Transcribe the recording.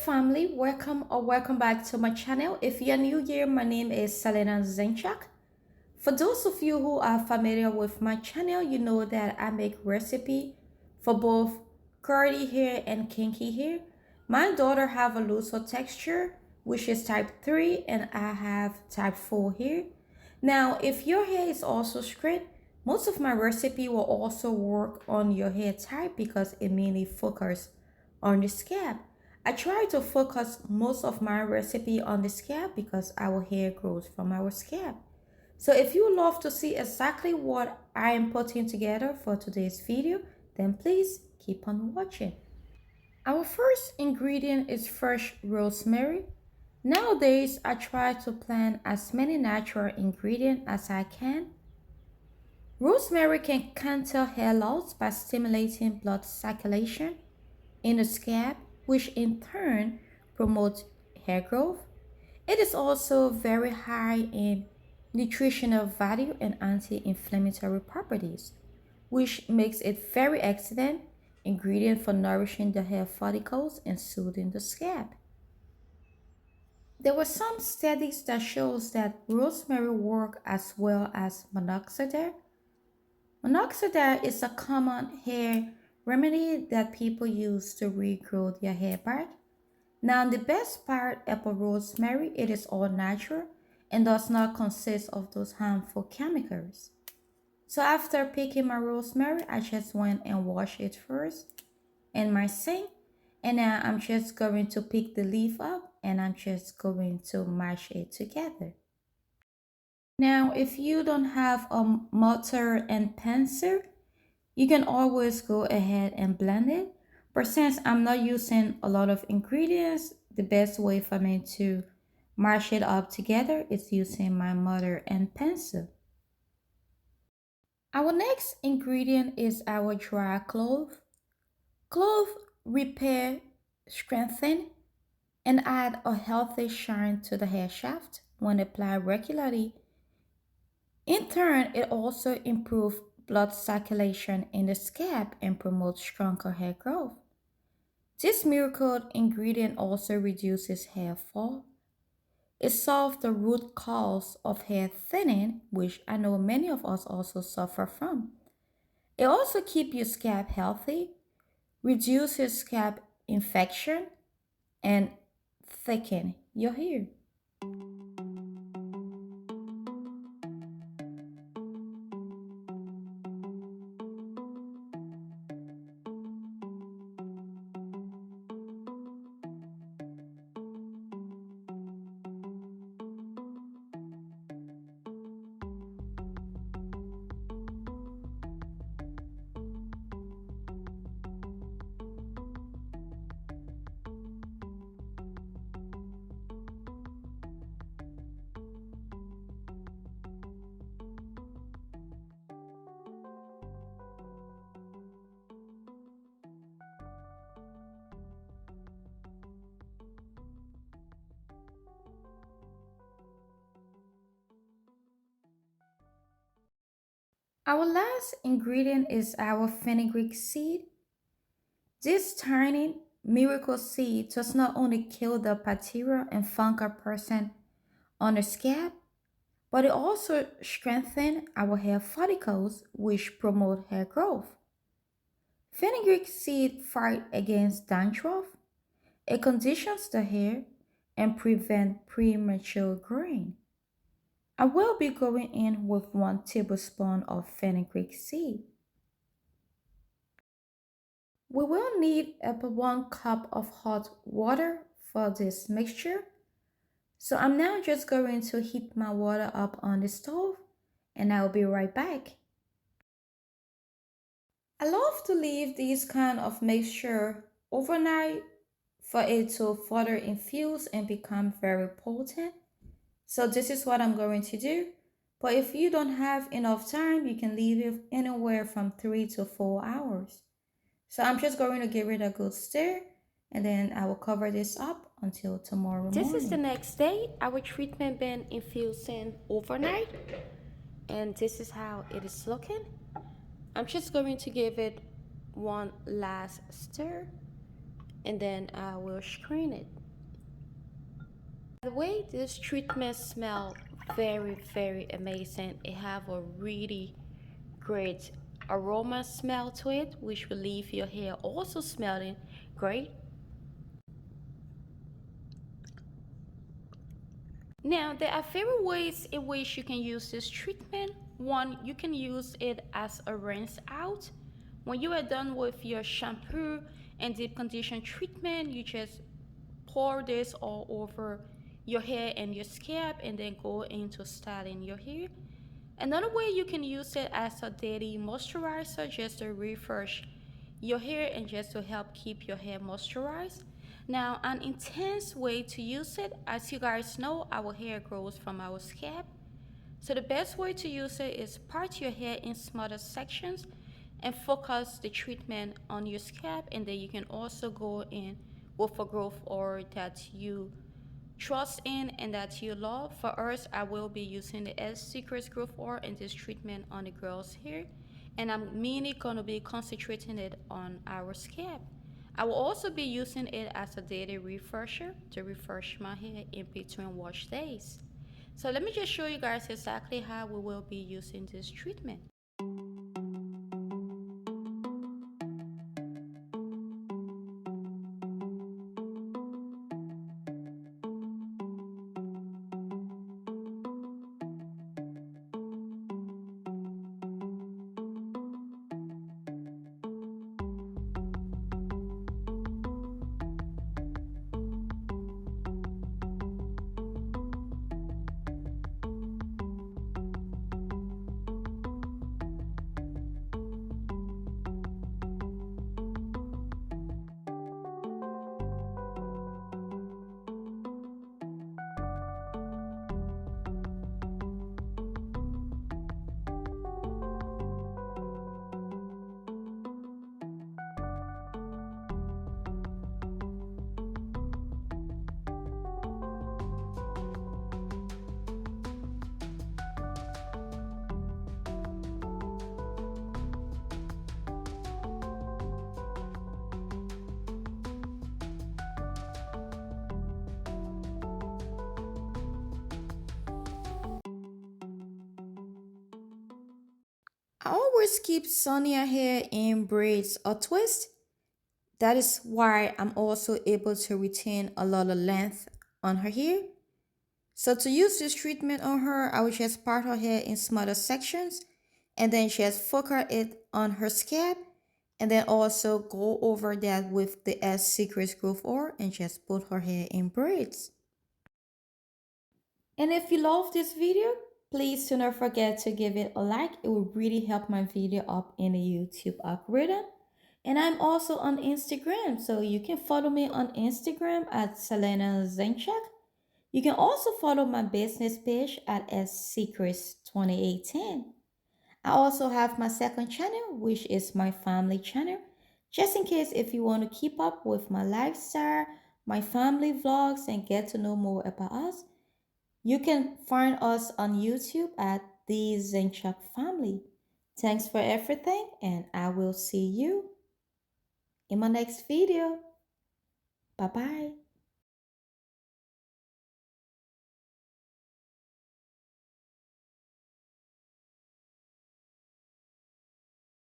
family, welcome back to my channel. If you're new here, my name is selinazinchuk. For those of you who are familiar with my channel, you know that I make recipe for both curly hair and kinky hair. My daughter have a looser texture, which is type 3, and I have type 4 hair. Now, if your hair is also straight, most of my recipe will also work on your hair type because it mainly focuses on the scalp. I try to focus most of my recipe on the scalp because our hair grows from our scalp. So if you love to see exactly what I am putting together for today's video, then please keep on watching. Our first ingredient is fresh rosemary. Nowadays, I try to plant as many natural ingredients as I can. Rosemary can counter hair loss by stimulating blood circulation in the scalp, which in turn promotes hair growth. It is also very high in nutritional value and anti-inflammatory properties, which makes it very excellent ingredient for nourishing the hair follicles and soothing the scalp. There were some studies that shows that rosemary work as well as minoxidil. Minoxidil is a common hair remedy that people use to regrow their hair back. Now, the best part about rosemary, it is all natural and does not consist of those harmful chemicals. So after picking my rosemary, I just went and washed it first in my sink. And now I'm just going to pick the leaf up and I'm just going to mash it together. Now, if you don't have a mortar and pestle, you can always go ahead and blend it. But since I'm not using a lot of ingredients, the best way for me to mash it up together is using my mortar and pestle. Our next ingredient is our dry clove. Clove repair, strengthen, and add a healthy shine to the hair shaft when applied regularly. In turn, it also improves blood circulation in the scalp and promotes stronger hair growth. This miracle ingredient also reduces hair fall. It solves the root cause of hair thinning, which I know many of us also suffer from. It also keeps your scalp healthy, reduces scalp infection, and thicken your hair. Our last ingredient is our fenugreek seed. This tiny miracle seed does not only kill the bacteria and fungal present on the scalp, but it also strengthens our hair follicles, which promote hair growth. Fenugreek seed fight against dandruff, it conditions the hair, and prevent premature graying. I will be going in with 1 tablespoon of fenugreek seed. We will need about 1 cup of hot water for this mixture. So I'm now just going to heat my water up on the stove and I'll be right back. I love to leave this kind of mixture overnight for it to further infuse and become very potent. So this is what I'm going to do. But if you don't have enough time, you can leave it anywhere from 3 to 4 hours. So I'm just going to give it a good stir and then I will cover this up until tomorrow morning. This is the next day. Our treatment been infusing overnight and this is how it is looking. I'm just going to give it one last stir and then I will screen it. By the way, this treatment smell very amazing. It have a really great aroma smell to it, which will leave your hair also smelling great. Now, there are several ways in which you can use this treatment. One, you can use it as a rinse out. When you are done with your shampoo and deep condition treatment, you just pour this all over your hair and your scalp and then go into styling your hair. Another way you can use it as a daily moisturizer just to refresh your hair and just to help keep your hair moisturized. Now, an intense way to use it, as you guys know, our hair grows from our scalp. So the best way to use it is part your hair in smaller sections and focus the treatment on your scalp, and then you can also go in with a growth oil that you trust in and that you love. For us, I will be using the S Secrets Growth Oil in this treatment on the girls here, and I'm mainly going to be concentrating it on our scalp. I will also be using it as a daily refresher to refresh my hair in between wash days. So let me just show you guys exactly how we will be using this treatment. I always keep Sonia hair in braids or twist. That is why I'm also able to retain a lot of length on her hair. So to use this treatment on her, I will just part her hair in smaller sections and then just focus it on her scalp and then also go over that with the S Secrets Growth Oil and just put her hair in braids. And if you love this video, please do not forget to give it a like. It will really help my video up in the YouTube algorithm. And I'm also on Instagram, so you can follow me on Instagram at selinazinchuk. You can also follow my business page at secrets2810. I also have my second channel, which is my family channel, just in case if you want to keep up with my lifestyle, my family vlogs, and get to know more about us. You can find us on YouTube at the Zinchuk Family. Thanks for everything, and I will see you in my next video. Bye bye.